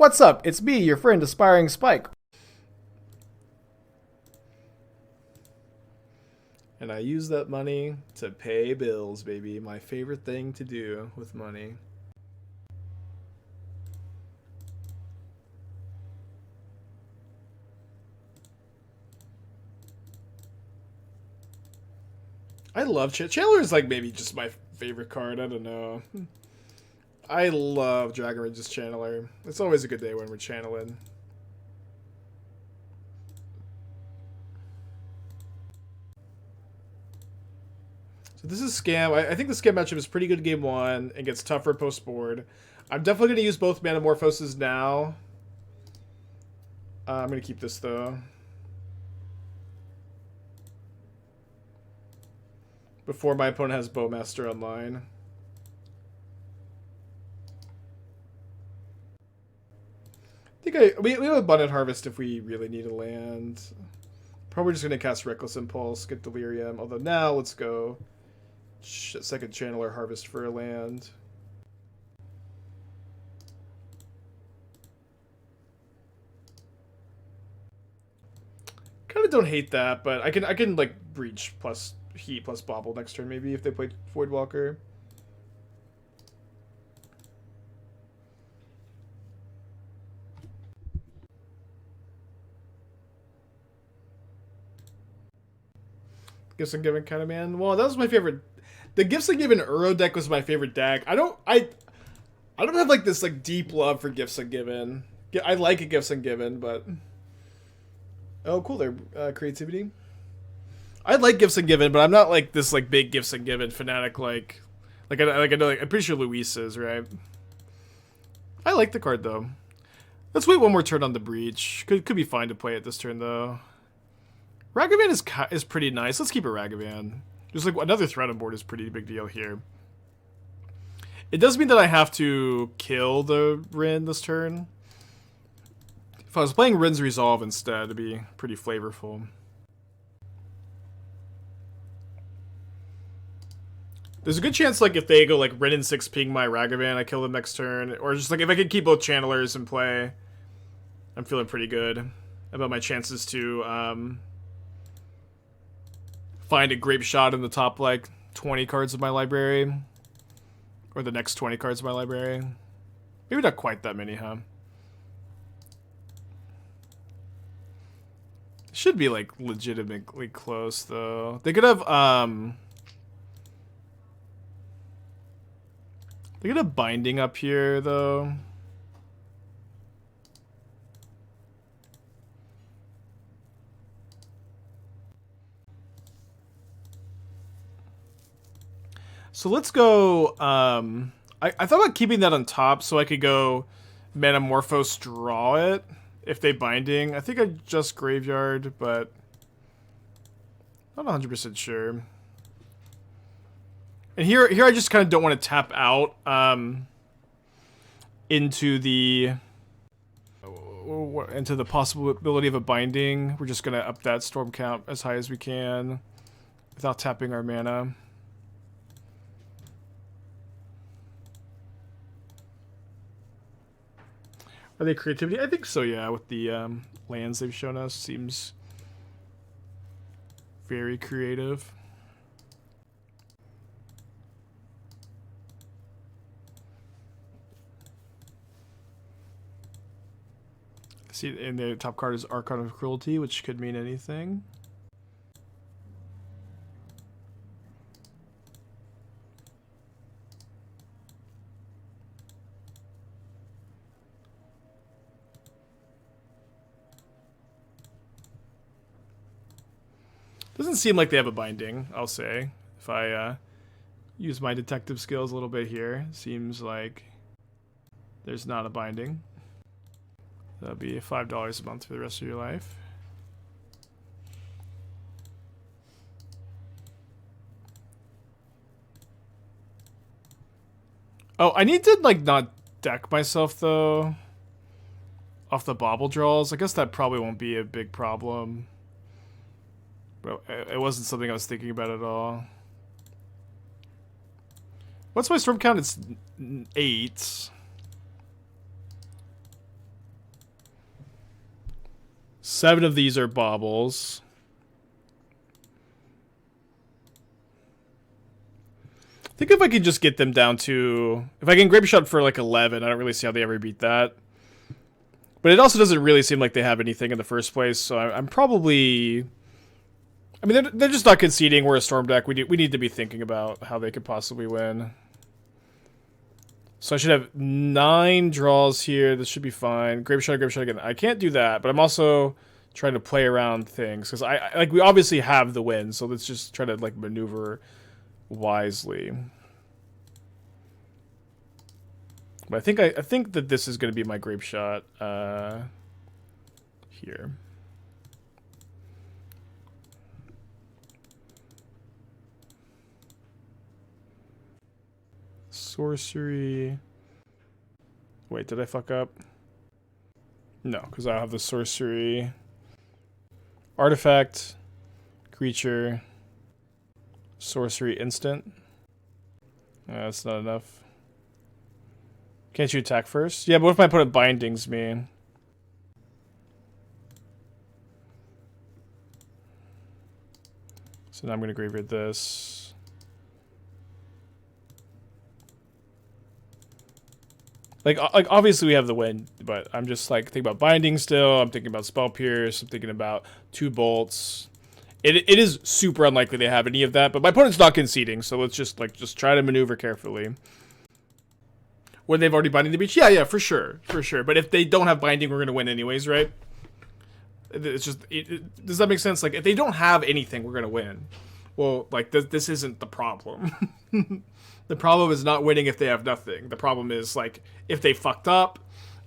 What's up? It's me, your friend Aspiring Spike. And I use that money to pay bills, baby. My favorite thing to do with money. I love Chandler is like maybe just my favorite card. I don't know. I love Dragon Rage's Channeler. It's always a good day when we're channeling. So this is Scam. I think the Scam matchup is pretty good game one and gets tougher post board. I'm definitely going to use both Manamorphoses now. I'm going to keep this though. Before my opponent has Bowmaster online. I think we have Abundant Harvest if we really need a land. Probably just going to cast Reckless Impulse, get Delirium. Although now let's go second Channeler Harvest for a land. Kind of don't hate that, but I can like Breach plus Heat plus Bauble next turn maybe if they play Voidwalker. Gifts Ungiven kind of man. Well, that was my favorite. The Gifts Ungiven Uro deck was my favorite deck. I don't have like this like deep love for Gifts Ungiven. I like a Gifts Ungiven, but oh cool, their creativity. I like Gifts Ungiven, but I'm not like this like big Gifts Ungiven fanatic like I know like I'm pretty sure Luis is, right? I like the card though. Let's wait one more turn on the Breach. Could be fine to play it this turn though. Ragavan is pretty nice. Let's keep a Ragavan. Just like another threat on board is pretty big deal here. It does mean that I have to kill the Rin this turn. If I was playing Rin's Resolve instead, it'd be pretty flavorful. There's a good chance like if they go like Rin and 6 ping my Ragavan, I kill them next turn. Or just like if I can keep both Channelers in play, I'm feeling pretty good about my chances to find a Grapeshot in the top like 20 cards of my library. Or the next 20 cards of my library. Maybe not quite that many, huh? Should be like legitimately close though. They could have Binding up here though. So let's go, I thought about keeping that on top so I could go Manamorphose draw it if they Binding. I think I just Graveyard, but not 100% sure. And here I just kind of don't want to tap out into the possibility of a Binding. We're just going to up that Storm count as high as we can without tapping our mana. Are they creativity? I think so, yeah. With the lands they've shown us, seems very creative. See, and the top card is Archon of Cruelty, which could mean anything. Doesn't seem like they have a Binding, I'll say. If I use my detective skills a little bit here, seems like there's not a Binding. That'll be $5 a month for the rest of your life. Oh, I need to like not deck myself though off the Bauble draws. I guess that probably won't be a big problem. But it wasn't something I was thinking about at all. What's my storm count? It's 8. 7 of these are baubles. I think if I can just get them down to... If I can Grapeshot for like 11, I don't really see how they ever beat that. But it also doesn't really seem like they have anything in the first place, so I'm probably... I mean, they're just not conceding. We're a Storm deck. We need to be thinking about how they could possibly win. So I should have 9 draws here. This should be fine. Grapeshot again. I can't do that, but I'm also trying to play around things because I we obviously have the win, so let's just try to like maneuver wisely. But I think that this is going to be my Grapeshot here. Sorcery. Wait, did I fuck up? No, because I have the sorcery. Artifact, creature, sorcery, instant. That's not enough. Can't you attack first? Yeah, but what if my opponent bindings me? So now I'm going to graveyard this. Like obviously we have the win, but I'm just like thinking about binding still. I'm thinking about spell pierce. I'm thinking about 2 bolts. It is super unlikely they have any of that, but my opponent's not conceding, so let's just try to maneuver carefully. When they've already binding the breach, yeah, for sure. But if they don't have binding, we're gonna win anyways, right? It's just does that make sense? Like if they don't have anything, we're gonna win. Well, like this isn't the problem. The problem is not winning if they have nothing. The problem is, like, if they fucked up,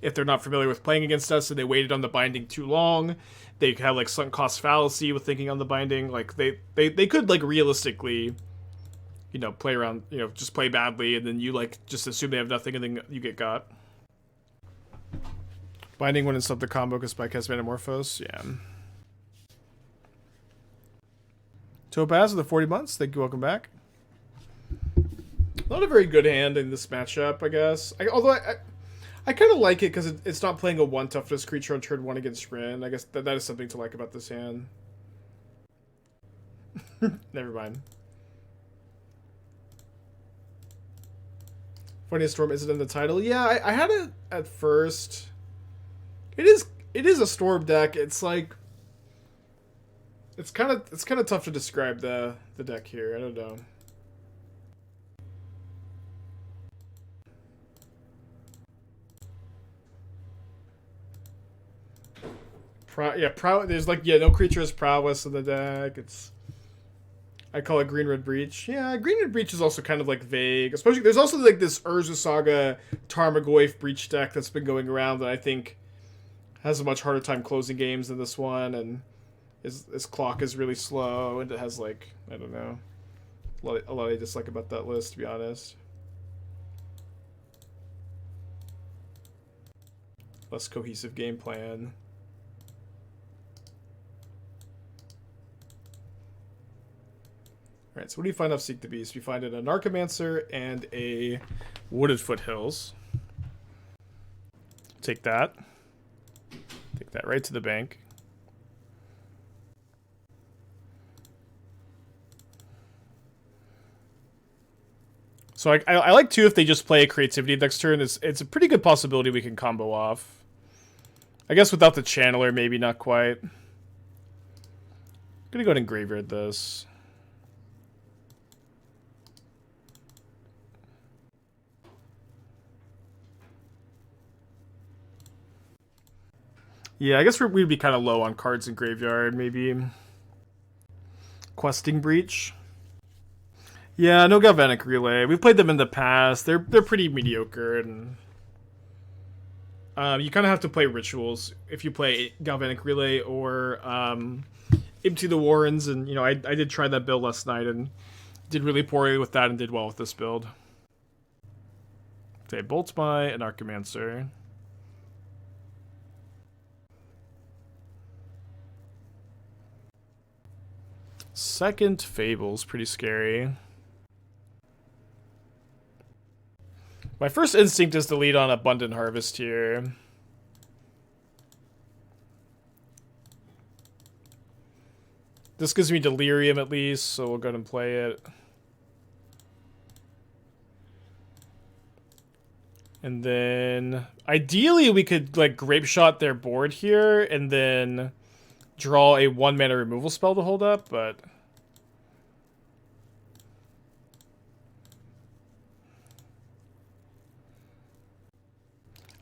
if they're not familiar with playing against us and they waited on the binding too long, they have, like, sunk cost fallacy with thinking on the binding. Like, they could, like, realistically, you know, play around, you know, just play badly, and then you, like, just assume they have nothing, and then you get got. Binding when it's up the combo because Spike has Manamorphose, yeah. Topaz with the 40 months, thank you, welcome back. Not a very good hand in this matchup, I guess. Although I kind of like it because it's not playing a 1 toughness creature on turn 1 against Rin. I guess that is something to like about this hand. Never mind. Funniest Storm isn't in the title. Yeah, I had it at first. It is a Storm deck. It's like it's kind of tough to describe the deck here. I don't know. There's like no creatures prowess in the deck. I call it Green Red Breach. Yeah, Green Red Breach is also kind of like vague. Especially there's also like this Urza Saga Tarmogoyf Breach deck that's been going around that I think has a much harder time closing games than this one, and its clock is really slow, and it has like I don't know a lot I dislike about that list, to be honest. Less cohesive game plan. Alright, so what do you find off Seek the Beast? We find an Anarchomancer and a Wooded Foothills. Take that. Take that right to the bank. So I like too if they just play a creativity next turn. It's a pretty good possibility we can combo off. I guess without the Channeler, maybe not quite. I'm gonna go ahead and graveyard this. Yeah, I guess we'd be kind of low on cards in graveyard, maybe. Questing Breach. Yeah, no Galvanic Relay. We've played them in the past. They're pretty mediocre, and you kind of have to play Rituals if you play Galvanic Relay or Empty the Warrens. And you know, I did try that build last night and did really poorly with that and did well with this build. Okay, Bolts by Anarchomancer. Second Fable's pretty scary. My first instinct is to lead on Abundant Harvest here. This gives me Delirium at least, so we'll go ahead and play it. And then, ideally, we could, like, Grapeshot their board here, and then draw a 1-mana removal spell to hold up, but...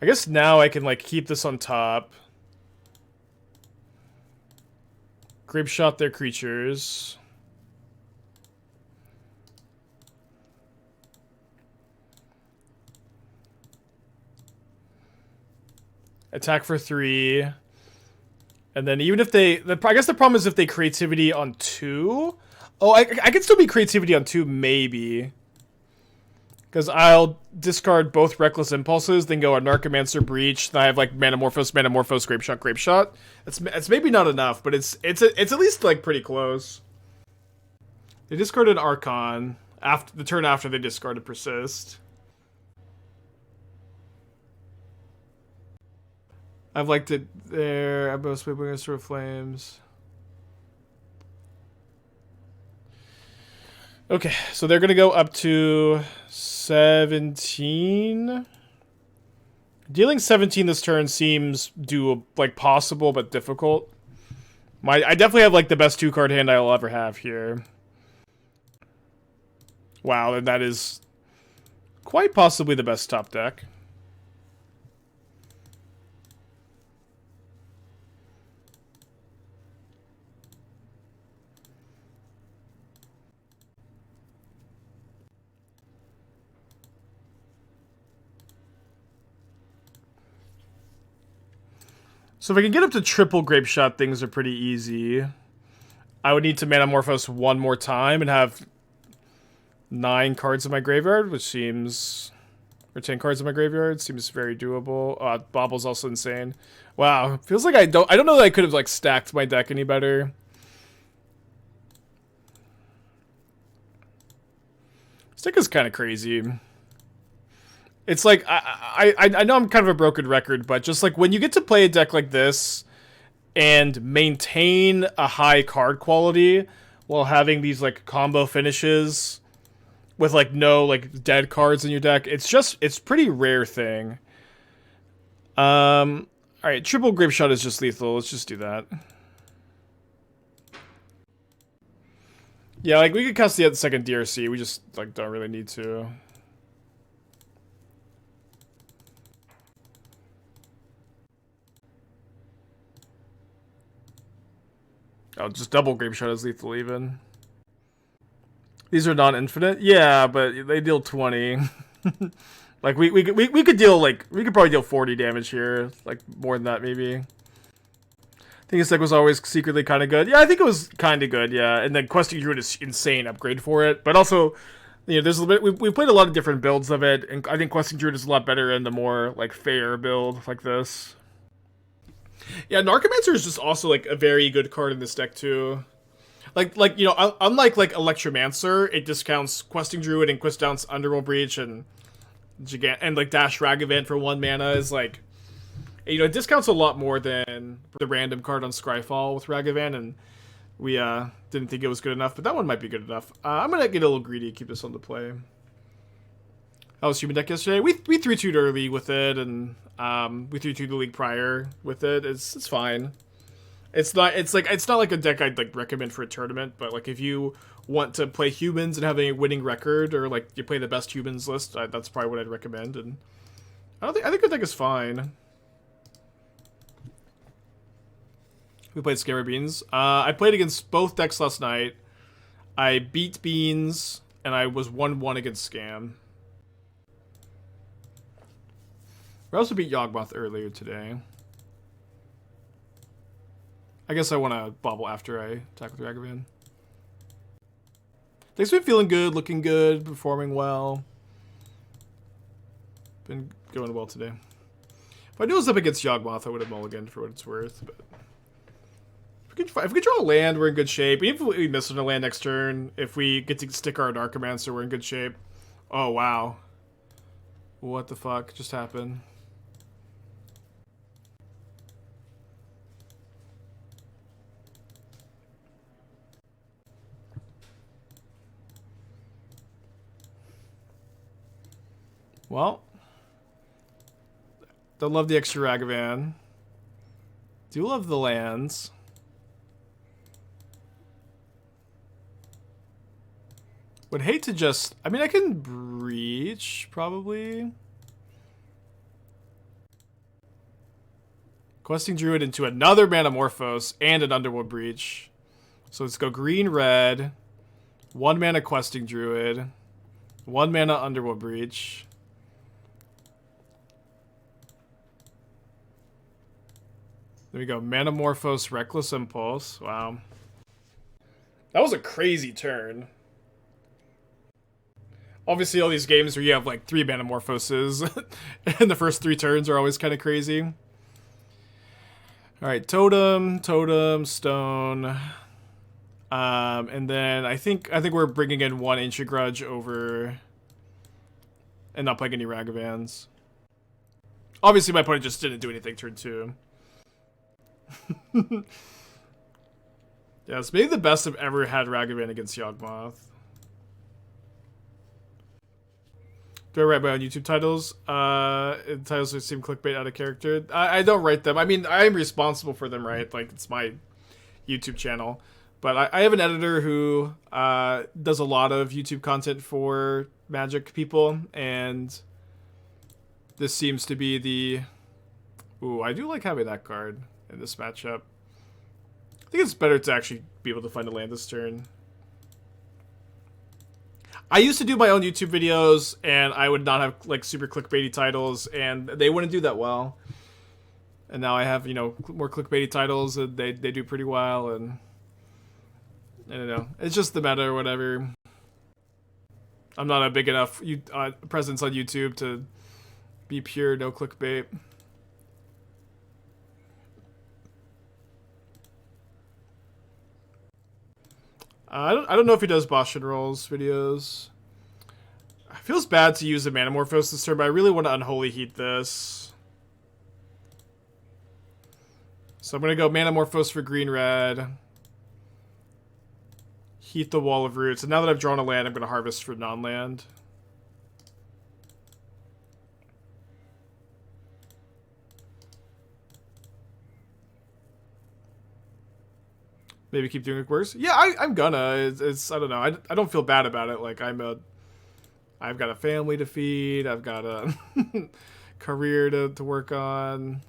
I guess now I can, like, keep this on top. Grapeshot their creatures. Attack for 3. And then even if they... I guess the problem is if they creativity on 2. Oh, I could still be creativity on 2, maybe. Because I'll discard both Reckless Impulses, then go Anarchomancer, Breach, then I have, like, Manamorphose, Grapeshot, Grapeshot. It's maybe not enough, but it's at least, like, pretty close. They discarded Archon. After the turn after they discarded Persist. I've liked it there. I'm both sweeping us through flames. Okay, so they're gonna go up to 17. Dealing 17 this turn seems like possible but difficult. I definitely have like the best 2-card hand I'll ever have here. Wow, and that is quite possibly the best top deck. So if I can get up to triple Grapeshot, things are pretty easy. I would need to Manamorphose one more time and have 9 cards in my graveyard, which seems... Or 10 cards in my graveyard, seems very doable. Bauble's also insane. Wow, feels like I don't know that I could have like stacked my deck any better. This deck is kind of crazy. It's like, I know I'm kind of a broken record, but just like when you get to play a deck like this and maintain a high card quality while having these like combo finishes with like no like dead cards in your deck, it's pretty rare thing. Alright, triple Grapeshot is just lethal. Let's just do that. Yeah, like we could cast the second DRC, we just like don't really need to. Oh, just double Grapeshot is lethal even. These are non-infinite? Yeah, but they deal 20. Like, we could deal, like, we could probably deal 40 damage here. Like, more than that, maybe. I think this deck was always secretly kind of good. Yeah, I think it was kind of good, yeah. And then Questing Druid is insane upgrade for it. But also, you know, there's a little bit... We've played a lot of different builds of it. And I think Questing Druid is a lot better in the more, like, fair build like this. Yeah, Narcomancer is just also, like, a very good card in this deck, too. Like you know, unlike, like, Electromancer, it discounts Questing Druid and discounts Underworld Breach and Gigant and, like, Dash Ragavan for 1 mana is, like... You know, it discounts a lot more than the random card on Scryfall with Ragavan, and we, didn't think it was good enough, but that one might be good enough. I'm gonna get a little greedy, keep this on the play. How was Human Deck yesterday? We 3-2'd early with it, and we 3-2'd the league prior with it. It's fine. It's not like a deck I'd like recommend for a tournament, but like if you want to play humans and have a winning record, or like you play the best humans list, that's probably what I'd recommend. And I think the deck is fine. We played Scammer Beans. I played against both decks last night. I beat Beans, and I was 1-1 against Scam. We also beat Yawgmoth earlier today. I guess I want to Bauble after I attack with Ragavan. Deck's been feeling good, looking good, performing well. Been going well today. If I knew it was up against Yawgmoth, I would have mulliganed for what it's worth. But if we could draw a land, we're in good shape. Even if we miss on a land next turn, if we get to stick our Anarchomancer, we're in good shape. Oh, wow. What the fuck just happened? Well, don't love the extra Ragavan. Do love the lands. Would hate to just... I mean, I can breach, probably. Questing Druid into another Manamorphose and an Underworld Breach. So let's go green-red. 1 mana Questing Druid. 1 mana Underworld Breach. There we go. Manamorphose, Reckless Impulse. Wow. That was a crazy turn. Obviously, all these games where you have like 3 Manamorphoses and the first 3 turns are always kind of crazy. Alright, Totem, Totem, Stone. And then I think we're bringing in 1 Ancient Grudge over and not playing any Ragavans. Obviously, my opponent just didn't do anything turn 2. Yeah, it's maybe the best I've ever had Ragavan against Yawgmoth. Do I write my own YouTube titles? Titles that seem clickbait out of character. I don't write them. I mean, I'm responsible for them, right? Like, it's my YouTube channel. But I have an editor who does a lot of YouTube content for Magic people, and this seems to be the... Ooh, I do like having that card in this matchup. I think it's better to actually be able to find a land this turn. I used to do my own YouTube videos, and I would not have, like, super clickbaity titles, and they wouldn't do that well. And now I have, you know, more clickbaity titles, and they do pretty well, and... I don't know. It's just the meta or whatever. I'm not a big enough presence on YouTube to be pure no clickbait. I don't know if he does Boston Rolls videos. It feels bad to use a Manamorphose this turn, but I really want to Unholy Heat this. So I'm going to go Manamorphose for green-red. Heat the Wall of Roots. And now that I've drawn a land, I'm going to harvest for non-land. Maybe keep doing it worse. Yeah, I'm gonna. It's I don't know. I don't feel bad about it. Like I've got a family to feed. I've got a career to work on.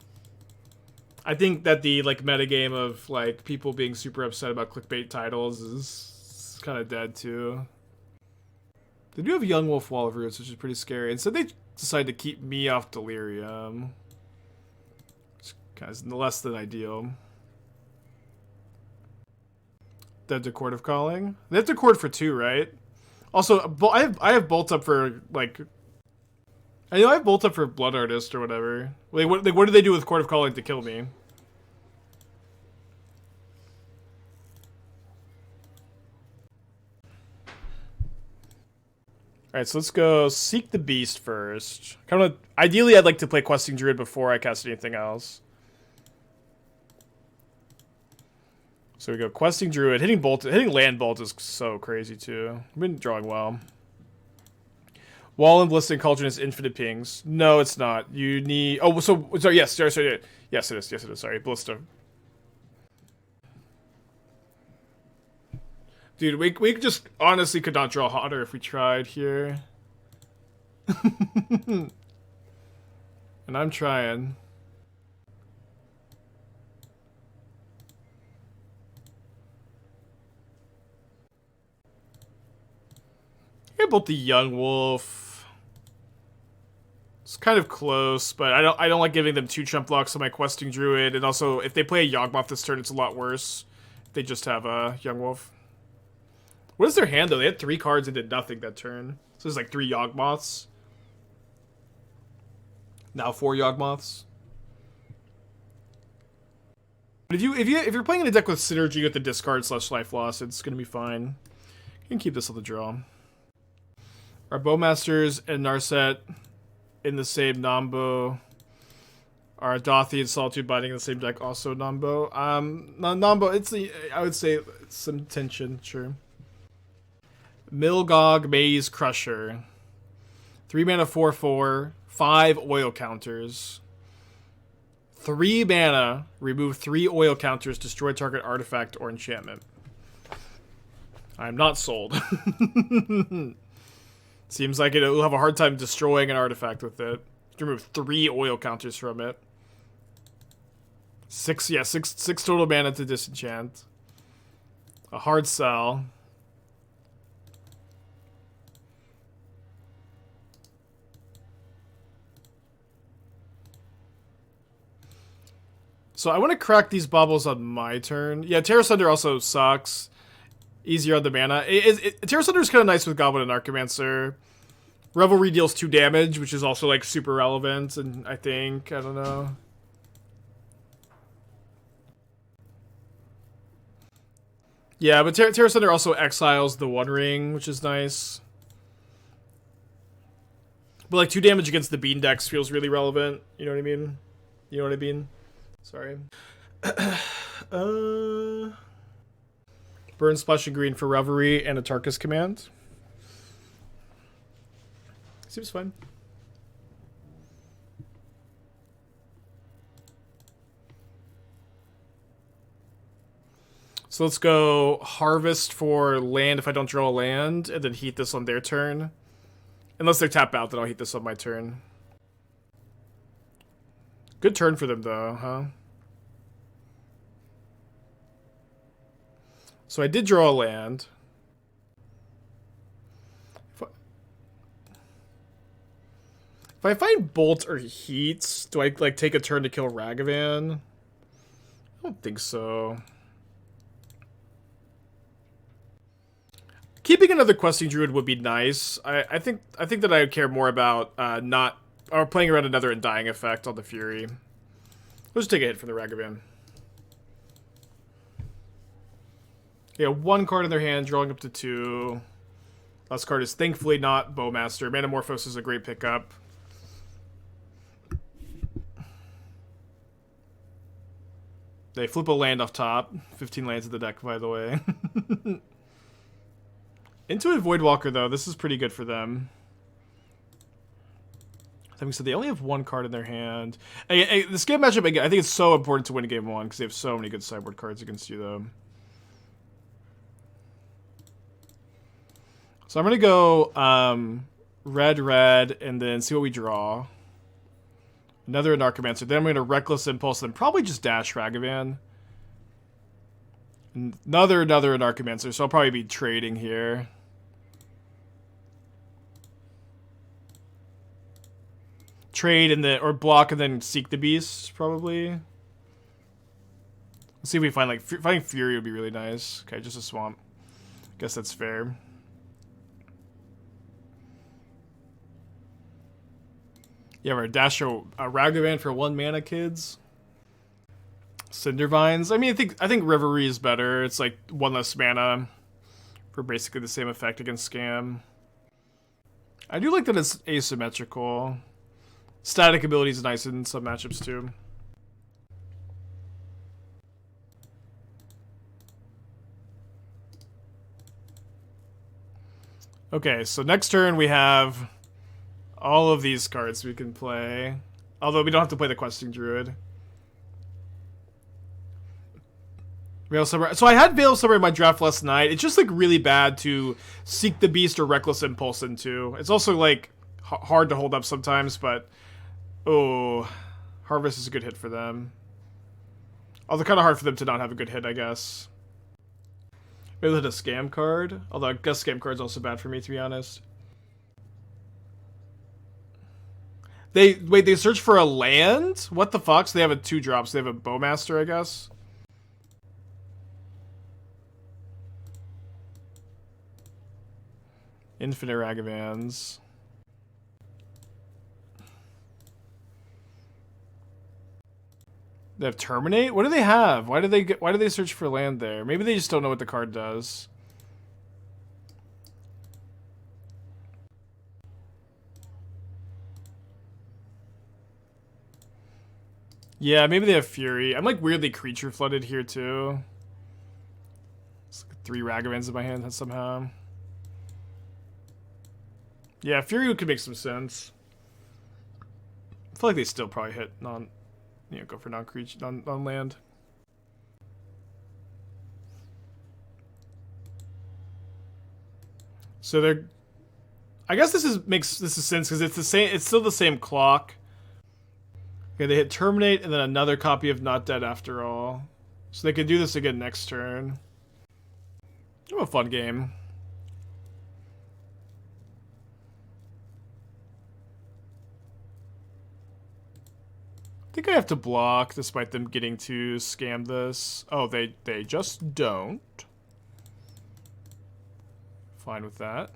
I think that the like metagame of like people being super upset about clickbait titles is kind of dead too. They do have Young Wolf Wall of Roots, which is pretty scary. And so they decide to keep me off Delirium, which kind of is less than ideal. Dead to Court of Calling. They have to court for 2, right? Also, I have Bolt up for like. I know I have Bolt up for Blood Artist or whatever. Like, what do they do with Court of Calling to kill me? Alright, so let's go Seek the Beast first. Ideally, I'd like to play Questing Druid before I cast anything else. So we go Questing Druid. Hitting Land Bolt is so crazy too. I've been drawing well. Wall and Blissing Cauldron is infinite pings. No, it's not. You need... Oh, so yes, sorry. Yes, it is. Yes, it is. Sorry, Blister. Dude, we just honestly could not draw hotter if we tried here. And I'm trying. I built the Young Wolf. It's kind of close, but I don't like giving them 2 chump blocks on my Questing Druid, and also if they play a Yawgmoth this turn, it's a lot worse. If they just have a Young Wolf. What is their hand though? They had 3 cards and did nothing that turn. So there's like 3 Yawgmoths. Now 4 Yawgmoths. But if you're playing in a deck with synergy with the discard / life loss, it's gonna be fine. You can keep this on the draw. Our Bowmasters and Narset in the same Nombo. Our Dothi and Solitude Binding in the same deck, also Nombo. Nombo, I would say some tension, sure. Milgog Maze Crusher. 3 mana, 4/4, 5 oil counters. 3 mana, remove 3 oil counters, destroy target artifact or enchantment. I'm not sold. Seems like it'll have a hard time destroying an artifact with it. Remove 3 oil counters from it. 6 total mana to disenchant. A hard sell. So I want to crack these baubles on my turn. Yeah, Terra Sunder also sucks. Easier on the mana. Terra Sunder is kind of nice with Goblin Anarchomancer. Revelry deals 2 damage, which is also like super relevant, and I don't know. Yeah, but Terra Sunder also exiles the One Ring, which is nice. But like 2 damage against the Bean decks feels really relevant. You know what I mean? You know what I mean? Sorry. Burn, Splash, and Green for Revelry and a Tarkus command. Seems fine. So let's go Harvest for land if I don't draw a land, and then heat this on their turn. Unless they tap out, then I'll heat this on my turn. Good turn for them, though, huh? So I did draw a land. If I find Bolt or Heat, do I, like, take a turn to kill Ragavan? I don't think so. Keeping another Questing Druid would be nice. I think that I would care more about playing around another Undying effect on the Fury. Let's take a hit from the Ragavan. Yeah, 1 card in their hand, drawing up to 2. Last card is thankfully not Bowmaster. Manamorphose is a great pickup. They flip a land off top. 15 lands in the deck, by the way. Intuitive Voidwalker, though, this is pretty good for them. So they only have 1 card in their hand. This game matchup, again, I think it's so important to win game 1 because they have so many good sideboard cards against you, though. So I'm going to go red, and then see what we draw. Another Anarchomancer. Then I'm going to Reckless Impulse, and then probably just dash Ragavan. Another Anarchomancer, so I'll probably be trading here. Trade and then, or block and then seek the beast, probably. Let's see if we find, like, finding Fury would be really nice. Okay, just a swamp. Guess that's fair. Yeah, we're dash a Ragavan for 1 mana, kids. Cindervines. I mean, I think Revelry is better. It's like 1 less mana for basically the same effect against Scam. I do like that it's asymmetrical. Static ability is nice in some matchups too. Okay, so next turn we have all of these cards we can play. Although we don't have to play the Questing Druid. So I had Veil of Summer in my draft last night. It's just like really bad to Seek the Beast or Reckless Impulse into. It's also like hard to hold up sometimes, but oh, Harvest is a good hit for them. Although kind of hard for them to not have a good hit, I guess. Maybe they'll hit a Scam card. Although I guess Scam card's also bad for me, to be honest. They search for a land? What the fuck? So they have a 2-drop. So they have a Bowmaster, I guess. Infinite Ragavans. They have Terminate? What do they have? Why do they search for land there? Maybe they just don't know what the card does. Yeah, maybe they have Fury. I'm like weirdly creature flooded here too. It's like 3 Ragavans in my hand somehow. Yeah, Fury could make some sense. I feel like they still probably hit go for non-creature, non-land. So they're, I guess this is sense because it's the same. It's still the same clock. Okay, they hit terminate and then another copy of Not Dead after all. So they could do this again next turn. Oh, a fun game. I think I have to block despite them getting to scam this. Oh, they just don't. Fine with that.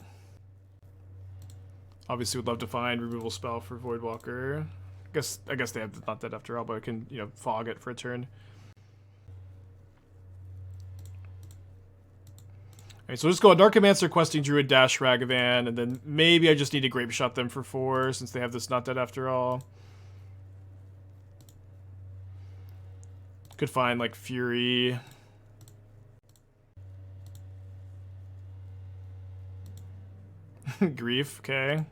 Obviously would love to find removal spell for Voidwalker. I guess they have Not Dead after all, but I can, fog it for a turn. Alright, so we'll just go Anarchomancer, Questing Druid, Dash Ragavan, and then maybe I just need to Grapeshot them for 4 since they have this Not Dead after all. Could find like Fury. Grief, okay.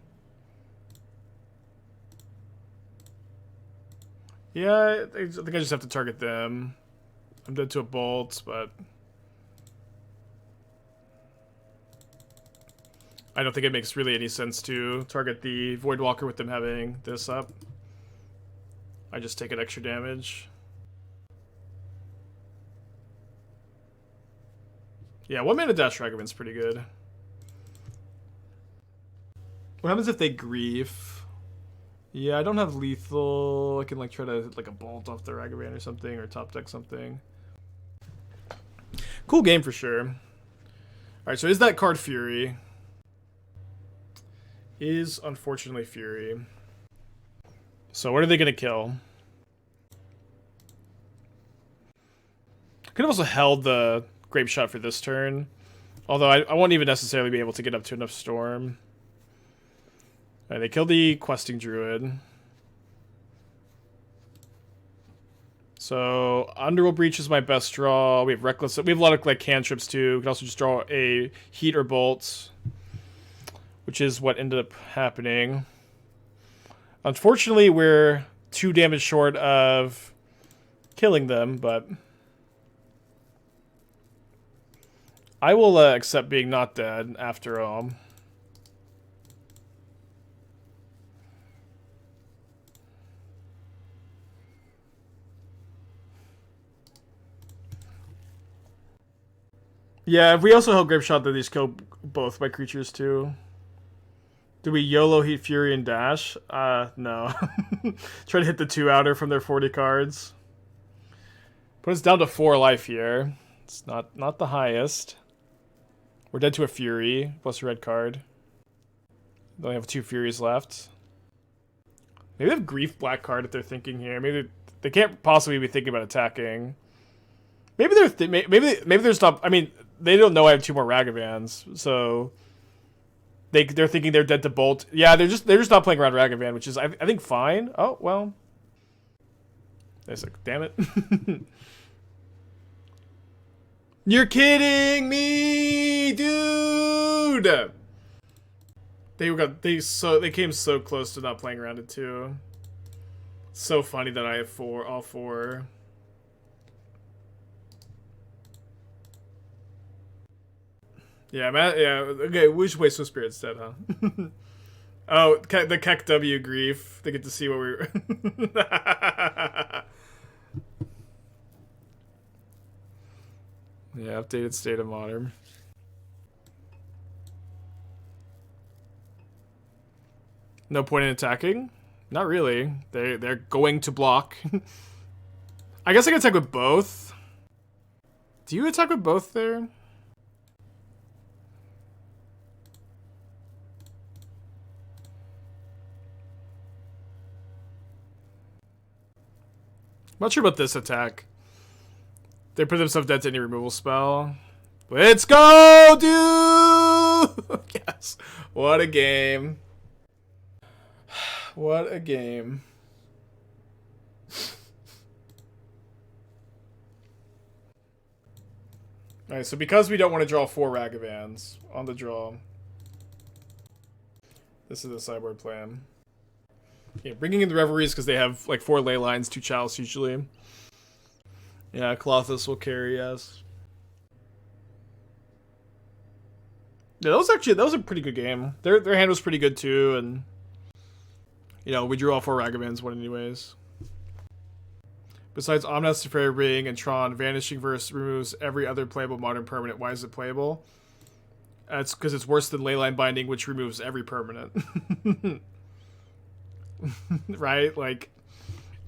Yeah, I think I just have to target them. I'm dead to a bolt, but I don't think it makes really any sense to target the Voidwalker with them having this up. I just take an extra damage. Yeah, 1 mana Dash Ragavan's pretty good. What happens if they grief? Yeah, I don't have lethal. I can like try to hit like a bolt off the Ragavan or something, or top deck something. Cool game for sure. Alright, so is that card Fury? Is unfortunately Fury. So what are they gonna kill? Could have also held the Grapeshot for this turn. Although I won't even necessarily be able to get up to enough Storm. Alright, they killed the Questing Druid. So, Underworld Breach is my best draw. We have Reckless. We have a lot of like cantrips too. We can also just draw a Heat or Bolt, which is what ended up happening. Unfortunately, we're 2 damage short of killing them, but I will accept being not dead after all. Yeah, if we also held Grapeshot, then these kill both my creatures too. Do we YOLO Heat Fury and Dash? No. Try to hit the 2-outer from their 40 cards. Put us down to 4 life here. It's not the highest. We're dead to a Fury, plus a red card. They only have 2 Furies left. Maybe they have Grief black card if they're thinking here. Maybe they can't possibly be thinking about attacking. Maybe they're maybe they're stop. I mean, they don't know I have 2 more Ragavans, so they're thinking they're dead to Bolt. Yeah, they're just not playing around Ragavan, which is I think fine. Oh well. It's like, damn it. You're kidding me, dude. They came so close to not playing around it too. So funny that I have all 4. Yeah, Matt. Yeah, okay. We should play Swift Spirit instead, huh? Oh, the Keck W grief. They get to see what we're. Yeah, updated state of modern. No point in attacking? Not really. They're going to block. I guess I can attack with both. Do you attack with both there? I'm not sure about this attack. They put themselves dead to any removal spell. Let's go, dude! Yes. What a game. What a game. Alright, so because we don't want to draw 4 Ragavans on the draw, This is the sideboard plan. Yeah, bringing in the Reveries because they have like 4 ley lines, 2 chalice usually. Yeah, Klothys will carry, yes. Yeah, that was a pretty good game. Their hand was pretty good too, and you know, we drew all 4 Ragavans, won anyways. Besides Omnath, Teferi, Ring, and Tron, Vanishing Verse removes every other playable modern permanent. Why is it playable? It's because it's worse than Leyline Binding, which removes every permanent. Right? Like,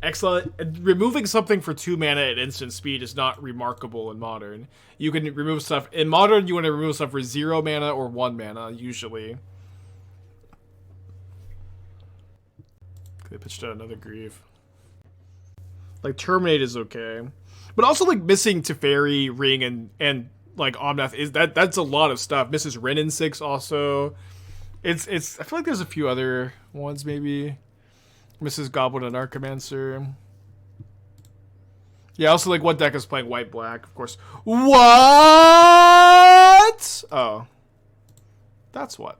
excellent. Removing something for 2 mana at instant speed is not remarkable in Modern. You can remove stuff. In Modern, you want to remove stuff for 0 mana or 1 mana, usually. They pitched out another Grief. Like, Terminate is okay. But also, like, missing Teferi, Ring, and like, Omnath, that's a lot of stuff. Misses Wrenn and 6 also. It's I feel like there's a few other ones, maybe. Misses Goblin Anarchomancer. Yeah, also, like, what deck is playing white-black, of course. What? Oh. That's what.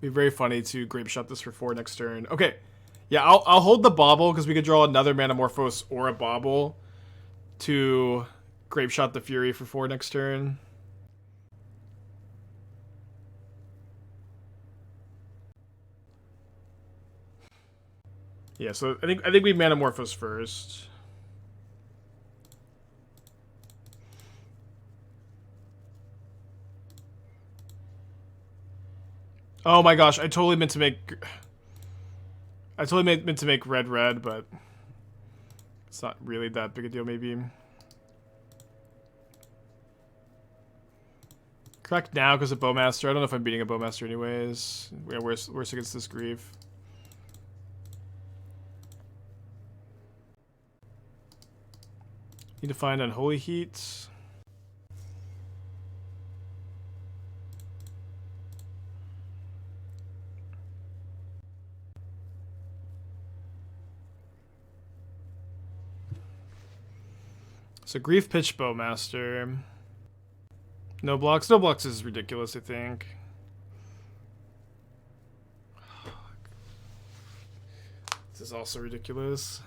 Be very funny to Grapeshot this for 4 next turn. Okay. Yeah, I'll hold the Bauble because we could draw another Manamorphose or a Bauble to Grapeshot the Fury for 4 next turn. Yeah, so I think we Manamorphose first. Oh my gosh, I totally meant to make red, but it's not really that big a deal, maybe. Correct now because of Bowmaster. I don't know if I'm beating a Bowmaster anyways. Yeah, worse against this Grief. Need to find Unholy Heat. So Grief pitch Bowmaster. No blocks. No blocks is ridiculous, I think. This is also ridiculous.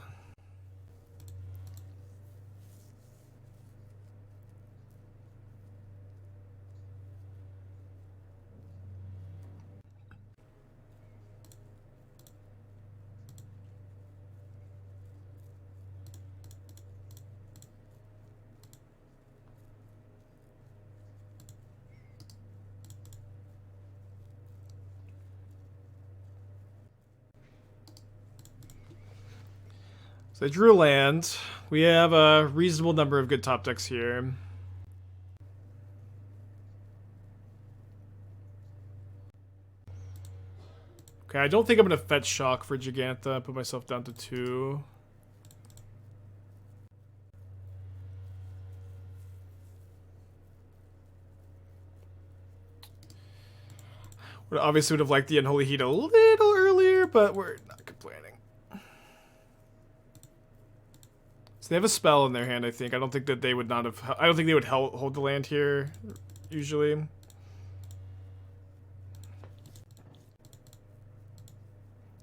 So I drew a land. We have a reasonable number of good top decks here. Okay, I don't think I'm going to fetch Shock for Jegantha. Put myself down to 2. Obviously would have liked the Unholy Heat a little earlier, but we're not complaining. So they have a spell in their hand, I think. I don't think that they would not have... I don't think they would hold the land here, usually.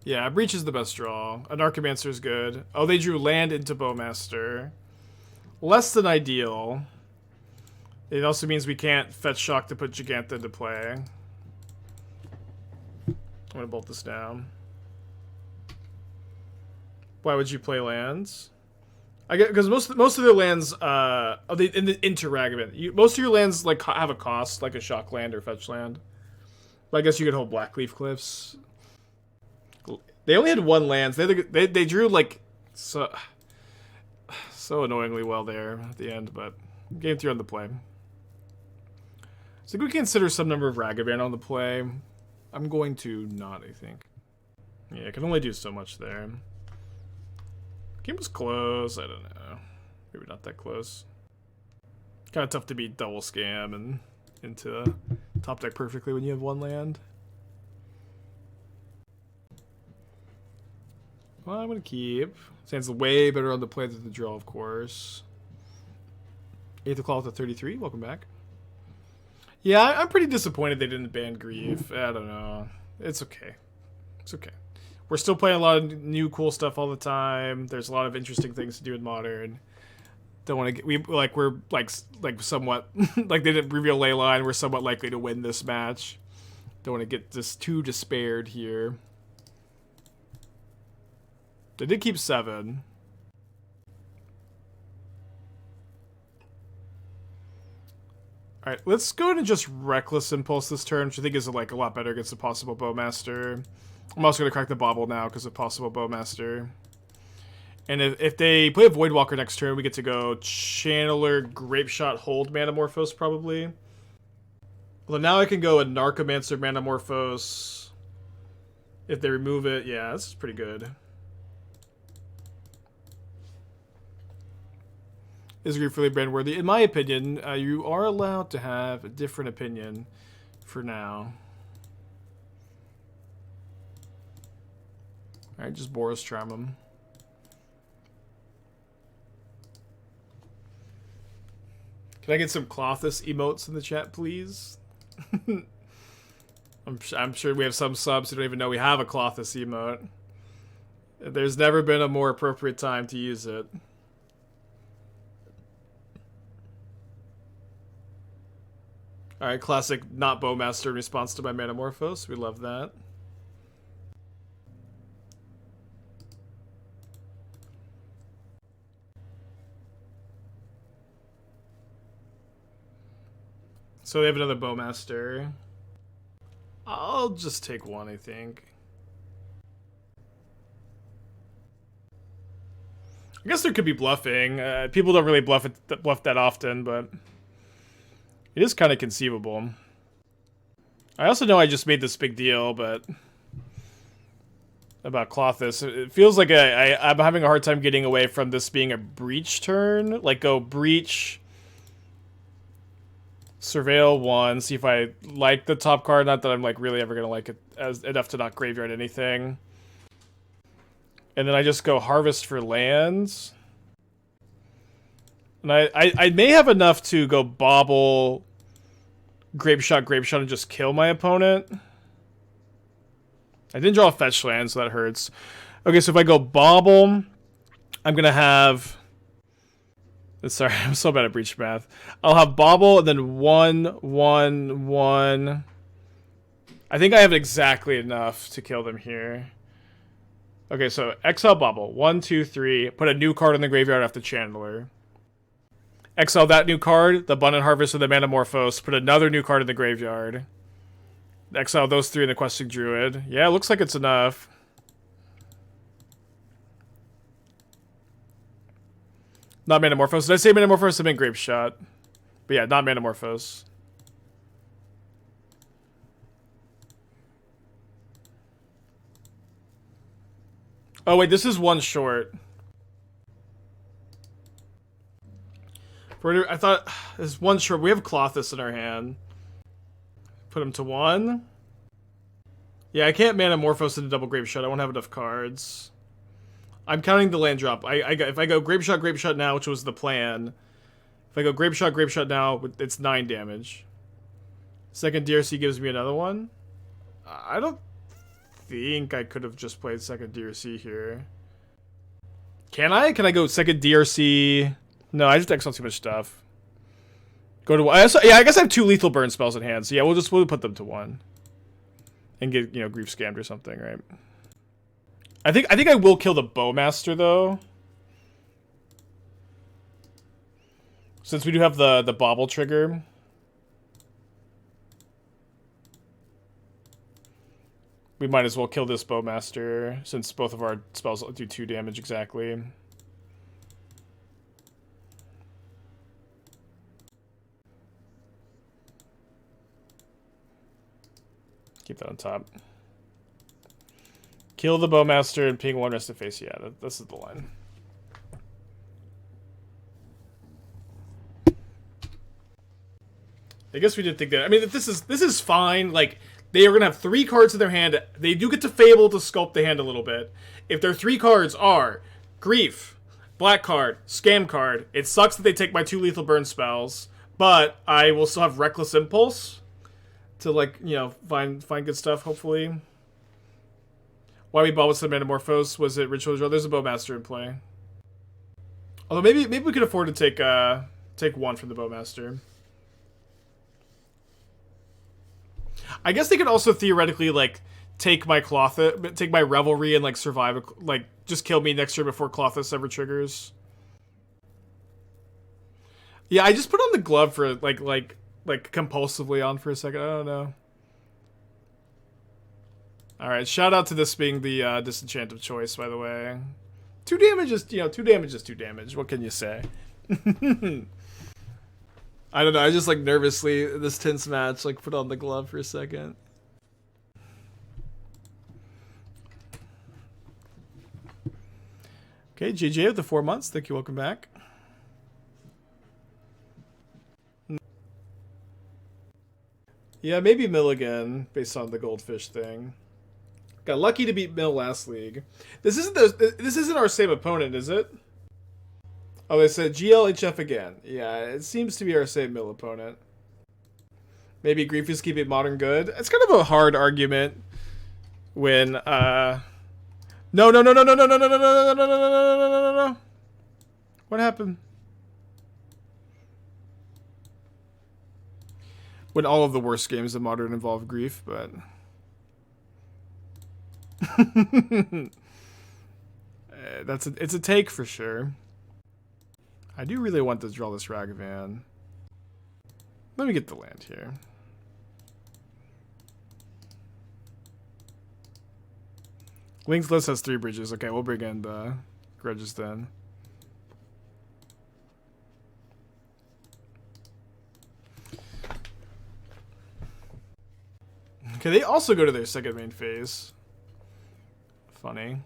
Yeah, Breach is the best draw. Anarchomancer is good. Oh, they drew land into Bowmaster. Less than ideal. It also means we can't fetch Shock to put Jegantha into play. I'm gonna bolt this down. Why would you play lands? I get because most of their lands, into Ragavan. Most of your lands like have a cost, like a Shock land or fetch land. But I guess you could hold Blackleaf Cliffs. They only had 1 land. They drew like so annoyingly well there at the end, but game 3 on the play. So we consider some number of Ragavan on the play. I'm going to not, I think. Yeah, I can only do so much there. Game was close. I don't know. Maybe not that close. Kind of tough to beat double scam and into top deck perfectly when you have 1 land. Well, I'm going to keep. Sounds way better on the play than the draw, of course. 8th Claw to 33. Welcome back. Yeah, I'm pretty disappointed they didn't ban Grief. I don't know. It's okay. It's okay. We're still playing a lot of new cool stuff all the time. There's a lot of interesting things to do in Modern. Don't want to get... we're somewhat... like, they didn't reveal Leyline. We're somewhat likely to win this match. Don't want to get just too despaired here. They did keep 7. Alright, let's go ahead and just Reckless Impulse this turn, which I think is like a lot better against the possible Bowmaster. I'm also going to crack the Bauble now because of possible Bowmaster. And if they play a Voidwalker next turn, we get to go Channeler, Grapeshot, hold Manamorphose probably. Well, now I can go Anarchomancer, Manamorphose. If they remove it, yeah, this is pretty good. Is Grief really brand worthy? In my opinion, you are allowed to have a different opinion for now. Alright, just Boros Charm him. Can I get some Klothys emotes in the chat, please? I'm sure we have some subs who don't even know we have a Klothys emote. There's never been a more appropriate time to use it. Alright, classic not Bowmaster in response to my Manamorphose. We love that. So they have another Bowmaster. I'll just take one, I think. I guess there could be bluffing. People don't really bluff that often, but it is kind of conceivable. I also know I just made this big deal, but about Klothys, it feels like I'm having a hard time getting away from this being a breach turn. Like, go breach, surveil 1, see if I like the top card. Not that I'm like really ever gonna like it enough to not graveyard anything. And then I just go harvest for lands. And I may have enough to go Bauble, Grapeshot, and just kill my opponent. I didn't draw a fetch land, so that hurts. Okay, so if I go Bauble, I'm going to have... Sorry, I'm so bad at breach math. I'll have Bauble and then 1, 1, 1. I think I have exactly enough to kill them here. Okay, so exile Bauble. 1, 2, 3. Put a new card in the graveyard after Channeler. Exile that new card, the Abundant Harvest of the Manamorphose. Put another new card in the graveyard. Exile those 3 in the Questing Druid. Yeah, it looks like it's enough. Not Manamorphose. Did I say Manamorphose? I meant Grapeshot. But yeah, not Manamorphose. Oh wait, this is one short. I thought there's one short. We have Klothys in our hand. Put him to 1. Yeah, I can't Manamorphose into double Grapeshot. I won't have enough cards. I'm counting the land drop. If I go Grapeshot now, which was the plan. If I go Grapeshot now, it's 9 damage. Second DRC gives me another one. I don't think I could have just played second DRC here. Can I? Can I go second DRC? No, I just exile too much stuff. Go to yeah. I guess I have 2 lethal burn spells in hand. So yeah, we'll put them to 1, and get grief scammed or something, right? I think I will kill the Bowmaster though, since we do have the Bauble trigger. We might as well kill this Bowmaster since both of our spells do 2 damage exactly. Keep that on top. Kill the Bowmaster and ping 1 rest of face. Yeah, this is the line. I guess we did think that. I mean, this is fine. Like they are going to have 3 cards in their hand. They do get to Fable to sculpt the hand a little bit. If their 3 cards are Grief, Black card, Scam card, it sucks that they take my 2 lethal burn spells, but I will still have Reckless Impulse to, like, you know, find good stuff, hopefully. Why we bought with some Manamorphose? Was it Ritual Draw? There's a Bowmaster in play. Although maybe we could afford to take 1 from the Bowmaster. I guess they could also theoretically, like, take my Revelry and, like, survive, like, just kill me next turn before Klothys ever triggers. Yeah, I just put on the glove for, like compulsively on for a second. I don't know. Alright, shout out to this being the disenchant of choice, by the way. 2 damage is, 2 damage is 2 damage. What can you say? I don't know, I just, like, nervously, this tense match, like, put on the glove for a second. Okay, JJ with the 4 months. Thank you, welcome back. Yeah, maybe Mill again, based on the goldfish thing. Got lucky to beat Mill last league. This isn't our same opponent, is it? Oh, they said GLHF again. Yeah, it seems to be our same Mill opponent. Maybe Grief is keeping modern good. It's kind of a hard argument when no. What happened? When all of the worst games in modern involve Grief, but it's a take for sure. I do really want to draw this Ragavan. Let me get the land here. Link's list has 3 bridges. Okay, we'll bring in the grudges then. Okay, they also go to their second main phase. Funny.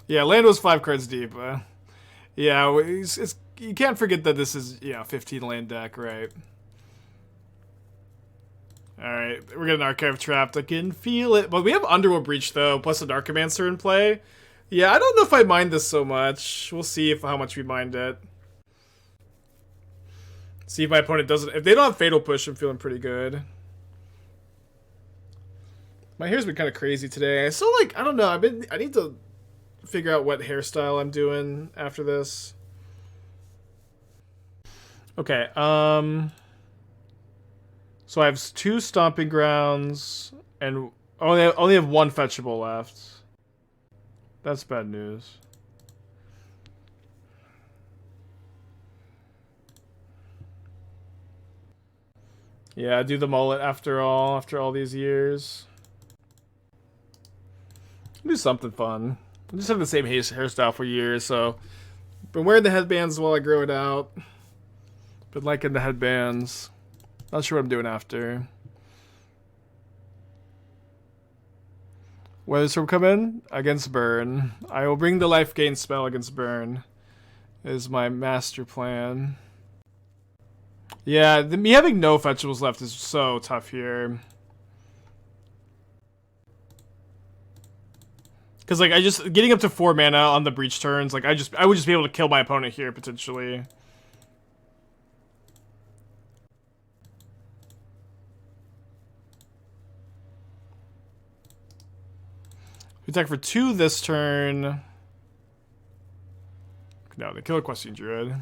Yeah, land was 5 cards deep. Yeah, you can't forget that this is, 15 land deck, right? Alright, we're getting Archive trapped. I can feel it. But we have Underworld Breach, though, plus an Anarchomancer in play. Yeah, I don't know if I mind this so much. We'll see how much we mind it. See if my opponent doesn't... If they don't have Fatal Push, I'm feeling pretty good. My hair's been kind of crazy today. So, like, I don't know. I need to figure out what hairstyle I'm doing after this. Okay, so I have 2 Stomping Grounds, and only have 1 fetchable left. That's bad news. Yeah, I do the mullet after all these years. Do something fun. I just have the same hairstyle for years, so been wearing the headbands while I grow it out. Been liking the headbands. Not sure what I'm doing after. Weatherstorm come in against burn. I will bring the life gain spell against burn. Is my master plan. Yeah, me having no fetchables left is so tough here. Because, like, getting up to 4 mana on the breach turns, like, I would just be able to kill my opponent here, potentially. We attack for 2 this turn. No, they kill a Questing Druid.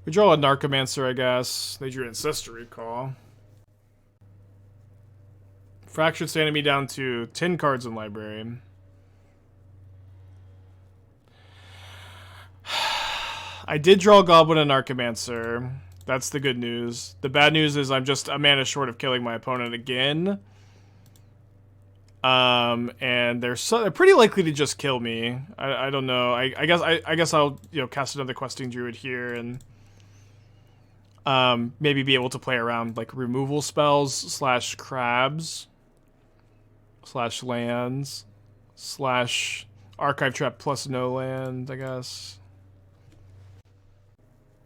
We draw a Narcomancer, I guess. They drew Ancestor Recall. Fractured standing me down to 10 cards in library. I did draw Goblin Anarchomancer. That's the good news. The bad news is I'm just a mana short of killing my opponent again. And they're pretty likely to just kill me. I don't know. I guess I'll cast another Questing Druid here and maybe be able to play around like removal spells / crabs / lands Slash Archive Trap plus no land, I guess.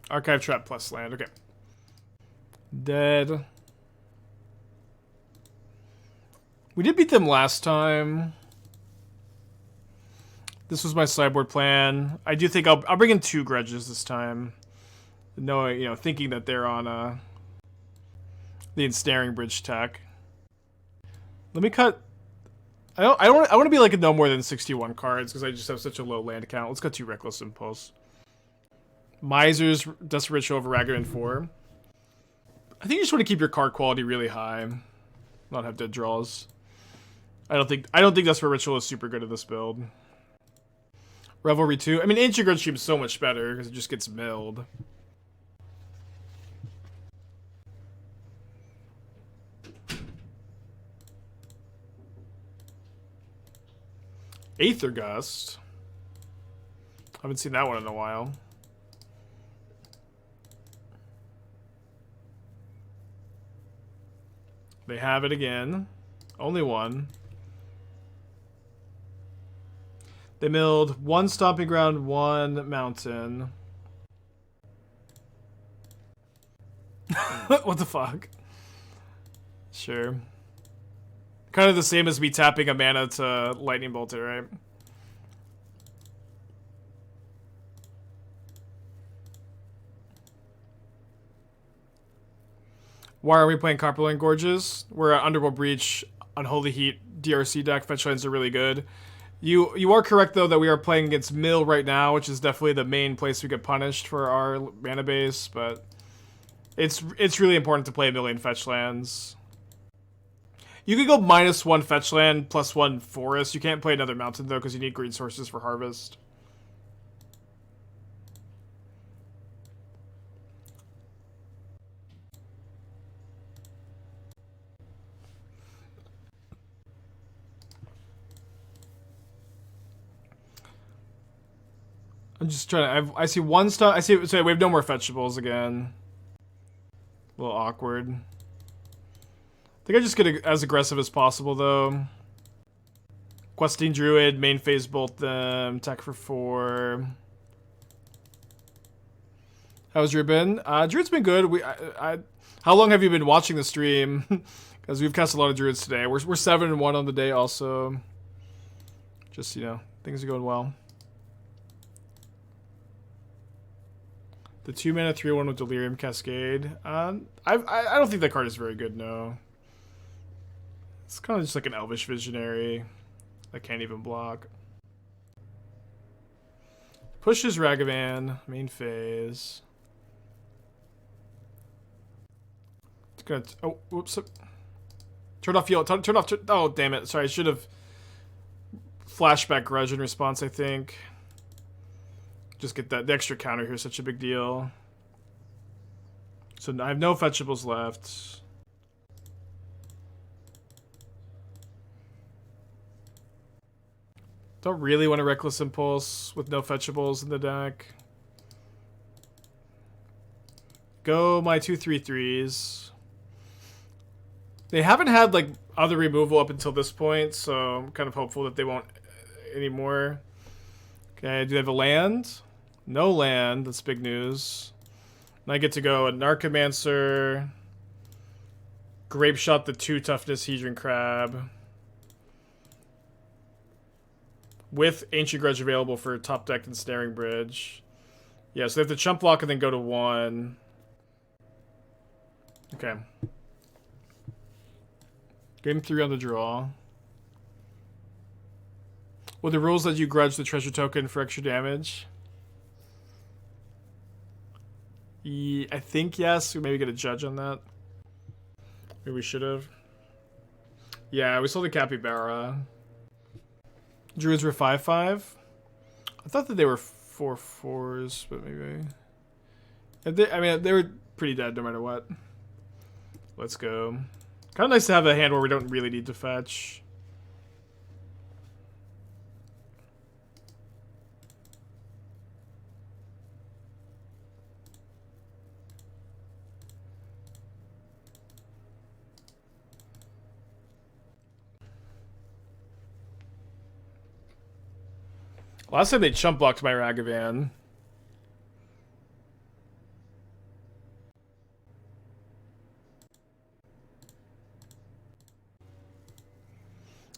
Archive Trap plus land, okay. Dead. We did beat them last time. This was my sideboard plan. I do think I'll bring in 2 grudges this time. Knowing, you know, thinking that they're on the Ensnaring Bridge tech. Let me cut. I want to be like no more than 61 cards because I just have such a low land count. Let's cut 2 Reckless Impulse. Miser's Dust Ritual over Ragavan 4. I think you just want to keep your card quality really high, not have dead draws. I don't think Dust Ritual is super good at this build. Revelry 2. I mean, Ancient Grudge seems so much better because it just gets milled. Aether Gust. Haven't seen that one in a while. They have it again. Only one. They milled 1 Stomping Ground, 1 Mountain. What the fuck? Sure. Kind of the same as me tapping a mana to Lightning Bolt it, right? Why are we playing Copperline Gorges? We're at Underworld Breach, Unholy Heat, DRC deck. Fetch lands are really good. You are correct, though, that we are playing against Mill right now, which is definitely the main place we get punished for our mana base, but it's really important to play a million fetch lands. You could go -1 fetch land, +1 forest. You can't play another mountain, though, because you need green sources for harvest. I'm just trying to... I see one stuff... I see... So we have no more fetchables again. A little awkward. I think I just get as aggressive as possible, though. Questing Druid, main phase bolt them, tech for 4. How's Druid been? Druid's been good. How long have you been watching the stream? Because we've cast a lot of Druids today. We're 7-1 on the day also. Just, you know, things are going well. The 2-mana 3/1 with Delirium Cascade. I don't think that card is very good, no. It's kind of just like an Elvish Visionary that can't even block. Pushes Ragavan, main phase. It's gonna... Oh, whoops. Turn off yield. Turn off... Oh, damn it. Sorry, I should have... Flashback Grudge in response, I think. Just get that... The extra counter here is such a big deal. So I have no fetchables left. Don't really want a Reckless Impulse with no fetchables in the deck. Go my 2/3/3s. They haven't had like other removal up until this point, so I'm kind of hopeful that they won't anymore. Okay, do they have a land? No land. That's big news. And I get to go Anarchomancer, Grapeshot the 2 toughness Hedron Crab. With Ancient Grudge available for top deck and Ensnaring Bridge. Yeah, so they have to chump block and then go to 1. Okay. Game 3 on the draw. Will the rules let you grudge the treasure token for extra damage? I think yes. We maybe get a judge on that. Maybe we should have. Yeah, we sold the Capybara. Druids were 5/5. I thought that they were 4/4s, but maybe. I mean, they were pretty dead no matter what. Let's go. Kind of nice to have a hand where we don't really need to fetch. Last time they chump blocked my Ragavan.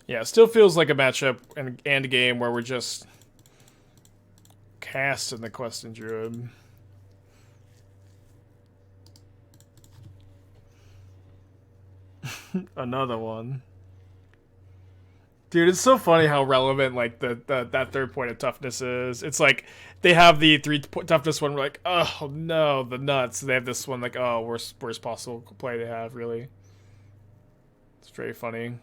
Yeah, it still feels like a matchup and a game where we're just casting the Questing Druid. Another one. Dude, it's so funny how relevant like that third point of toughness is. It's like they have the 3 toughness one. We're like, oh no, the nuts. They have this one like, oh, worst possible play they have. Really, it's very funny.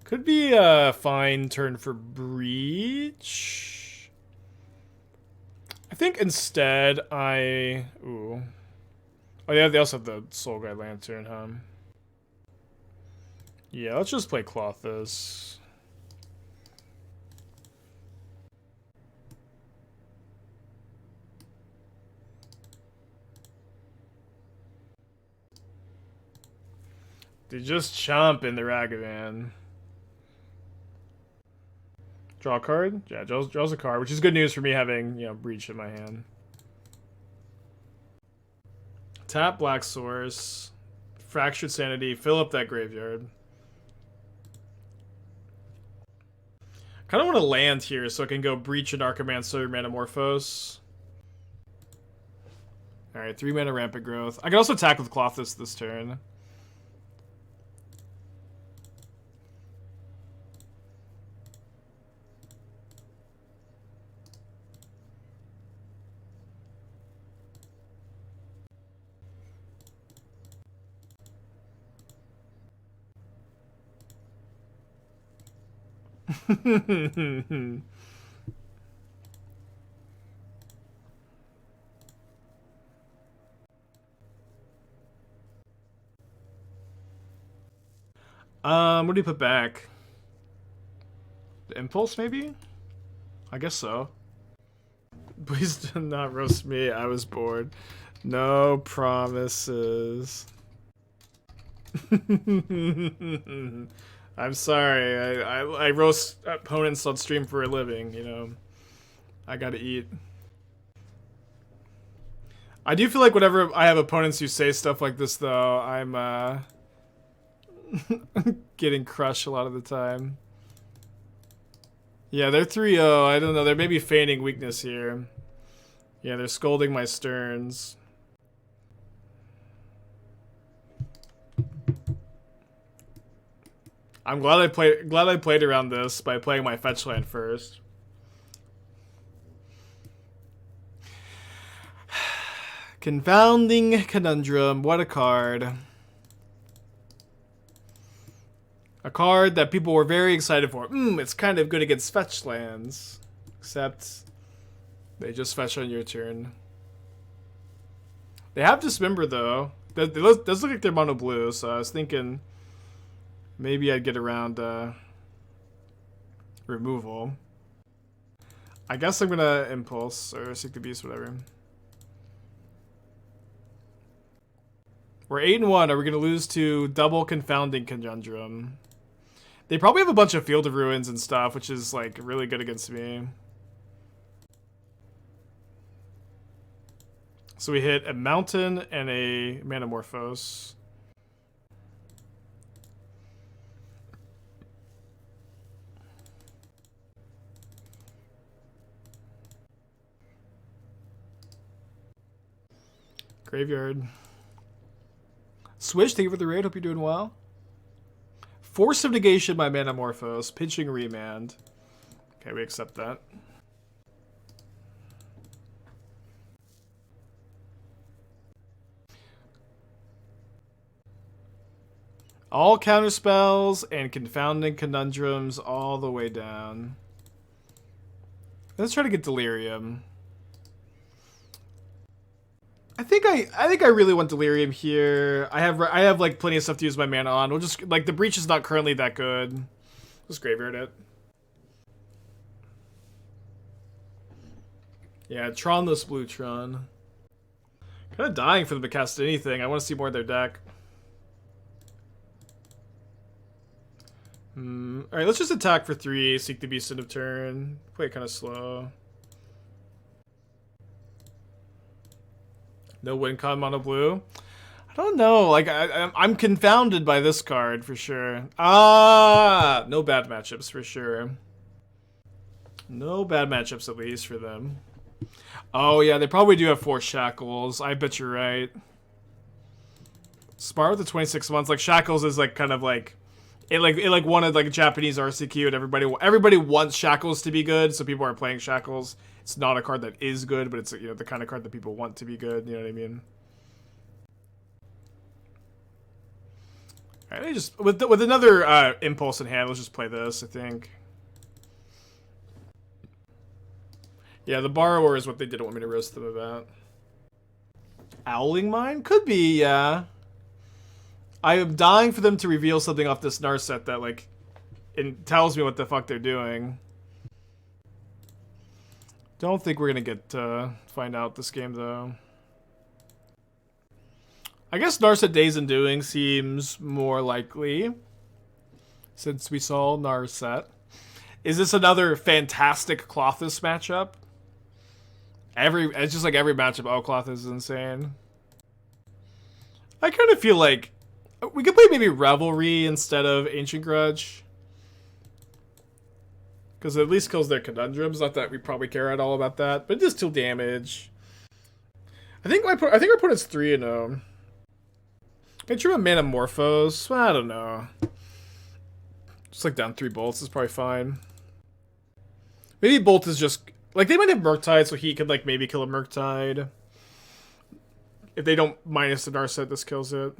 Could be a fine turn for Breach. I think instead ooh. Oh yeah, they also have the Soul Guide Lantern, huh? Yeah, let's just play Klothys. They just chomp in the Ragavan. Draw a card? Yeah, draws a card, which is good news for me having, you know, Breach in my hand. Tap Black Source. Fractured Sanity. Fill up that graveyard. Kind of want to land here so I can go Breach and Anarchomancer, Manamorphose. Alright, 3 mana Rampant Growth. I can also attack with Klothys this turn. What do you put back? The Impulse, maybe? I guess so. Please do not roast me. I was bored. No promises. I'm sorry. I roast opponents on stream for a living, you know. I gotta eat. I do feel like whenever I have opponents who say stuff like this, though, I'm getting crushed a lot of the time. Yeah, they're 3-0. I don't know. They're maybe feigning weakness here. Yeah, they're scolding my Sterns. I'm glad I played around this by playing my fetch land first. Confounding Conundrum. What a card. A card that people were very excited for. It's kind of good against fetch lands. Except they just fetch on your turn. They have Dismember though. It does look like they're mono blue, so I was thinking maybe I'd get around removal. I guess I'm gonna Impulse or Seek the Beast, whatever. We're 8-1. Are we gonna lose to double Confounding Conundrum? They probably have a bunch of Field of Ruins and stuff, which is like really good against me. So we hit a Mountain and a Manamorphose. Graveyard. Swish, thank you for the raid. Hope you're doing well. Force of Negation by Manamorphose. Pinching Remand. Okay, we accept that. All counterspells and Confounding Conundrums all the way down. Let's try to get Delirium. I think I really want Delirium here. I have like plenty of stuff to use my mana on. We'll just like the Breach is not currently that good. Just graveyard it. Yeah, Tronless blue Tron. Kind of dying for them to cast anything. I want to see more of their deck. Alright, let's just attack for 3, seek the beast end of turn. Play it kind of slow. No win con mono blue. I don't know. Like I'm confounded by this card for sure. Ah, no bad matchups for sure. No bad matchups at least for them. Oh yeah, they probably do have 4 shackles. I bet you're right. Smart with the 26 months. Like shackles is like kind of like it wanted like a Japanese RCQ, and everybody wants shackles to be good, so people are playing shackles. It's not a card that is good, but it's the kind of card that people want to be good. You know what I mean? All right, let me just with another impulse in hand. Let's just play this. I think. Yeah, the borrower is what they didn't want me to roast them about. Owling Mine could be. Yeah. I am dying for them to reveal something off this Narset that like it tells me what the fuck they're doing. Don't think we're gonna get to find out this game though. I guess Narset Days and Doing seems more likely since we saw Narset. Is this another fantastic Klothys matchup? It's just like every matchup. Oh, Klothys is insane. I kind of feel like we could play maybe Revelry instead of Ancient Grudge. Because it at least kills their conundrums. Not that we probably care at all about that, but it does 2 damage. I think our opponent's 3-0. Can I try a Manamorphose? Well, I don't know. Just like down 3 bolts is probably fine. Maybe Bolt is just like they might have Murktide, so he could like maybe kill a Murktide. If they don't minus the Narset, this kills it.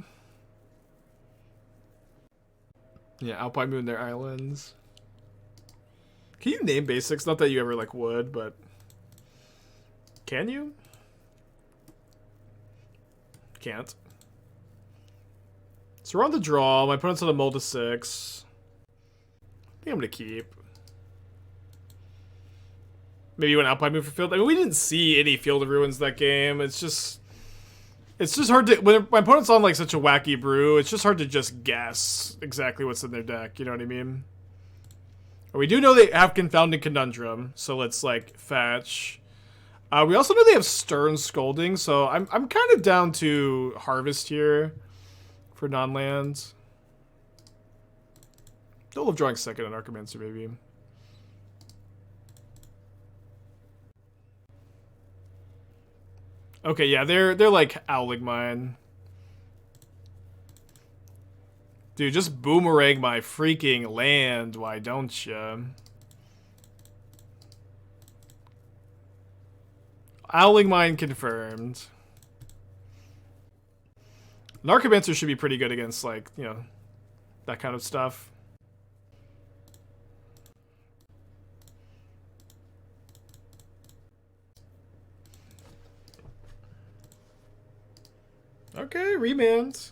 Yeah, Alpine Moon, their islands. Can you name basics? Not that you ever like would, but can you? Can't. So we're on the draw. My opponent's on a mold of 6. I think I'm gonna keep. Maybe when Alpine Moon for field. I mean, we didn't see any Field of Ruins that game. It's just hard to when my opponent's on like such a wacky brew. It's just hard to just guess exactly what's in their deck. You know what I mean? We do know they have Confounding Conundrum, so let's like fetch. We also know they have Stern Scolding, so I'm kind of down to Harvest here for non-lands. Don't love drawing second on Anarchomancer, maybe. Okay, yeah, they're like Owling Mine. Dude, just boomerang my freaking land, why don't ya? Owling Mine confirmed. Anarchomancer should be pretty good against, like, that kind of stuff. Okay, remand.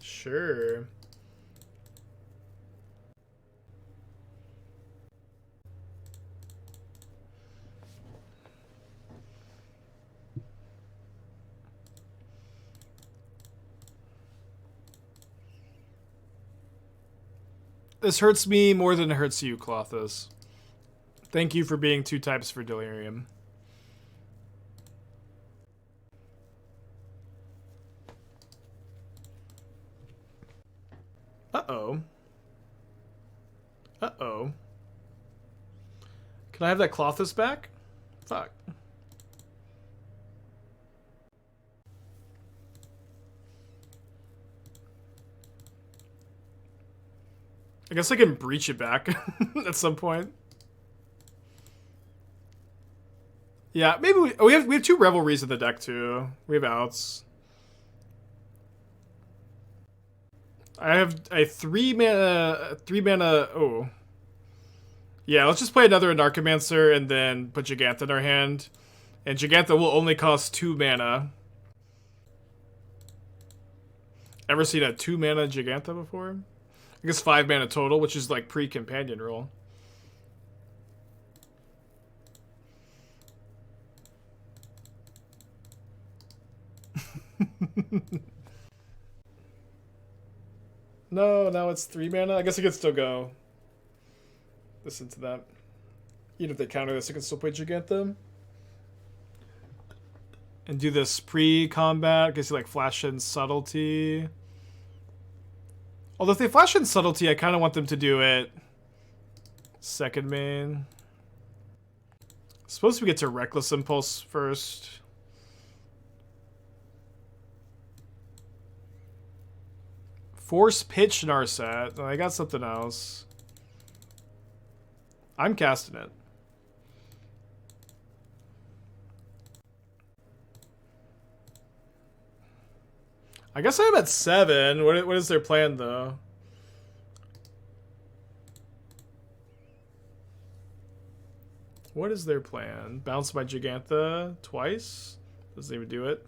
Sure. This hurts me more than it hurts you, Klothys. Thank you for being 2 types for Delirium. Uh-oh. Uh-oh. Can I have that Klothys back? Fuck. I guess I can breach it back at some point. Yeah, maybe we have 2 Revelries in the deck too. We have outs. I have a 3 mana. Oh, yeah. Let's just play another Anarchomancer and then put Jegantha in our hand, and Jegantha will only cost 2 mana. Ever seen a 2 mana Jegantha before? I guess 5 mana total, which is like pre-companion roll. No, now it's 3 mana. I guess I could still go. Listen to that. Even if they counter this, I can still play Jegantha. And do this pre-combat. I guess you like flash in Subtlety. Although if they flash in Subtlety, I kind of want them to do it second main. Suppose we get to Reckless Impulse first. Force Pitch Narset. I got something else. I'm casting it. I guess I'm at 7. What is their plan, though? What is their plan? Bounce my Jegantha twice? Doesn't even do it.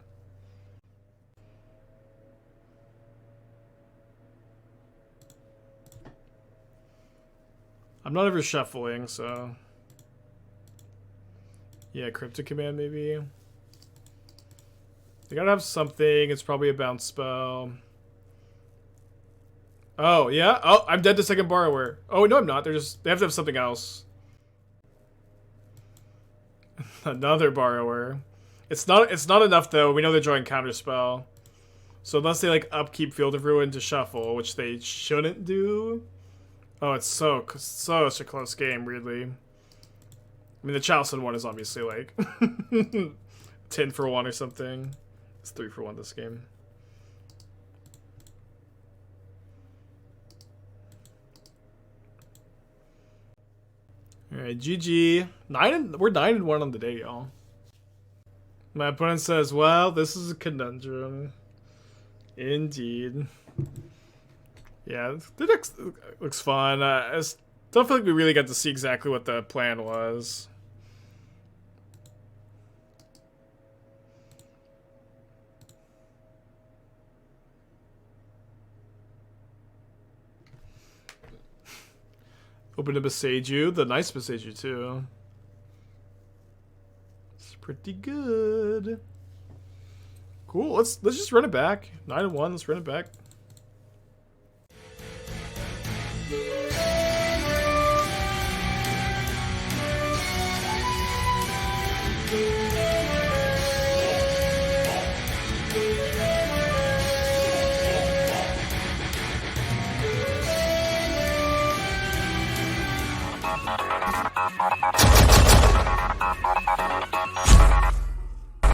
I'm not ever shuffling, so... Yeah, Cryptic Command, maybe. They gotta have something. It's probably a bounce spell. Oh, yeah? Oh, I'm dead to second borrower. Oh, no, I'm not. They have to have something else. Another borrower. It's not enough, though. We know they're drawing Counterspell. So unless they, like, upkeep Field of Ruin to shuffle, which they shouldn't do... Oh, it's such a close game, weirdly. I mean, the Chalcedon one is obviously, like, 10 for 1 or something. It's 3 for 1 this game. Alright, GG. We're 9-1 on the day, y'all. My opponent says, well, this is a conundrum. Indeed. Yeah, the deck looks fun. I don't feel like we really got to see exactly what the plan was. Open to Beseiju, the nice Beseiju too. It's pretty good. Cool. Let's just run it back. 9-1. Let's run it back.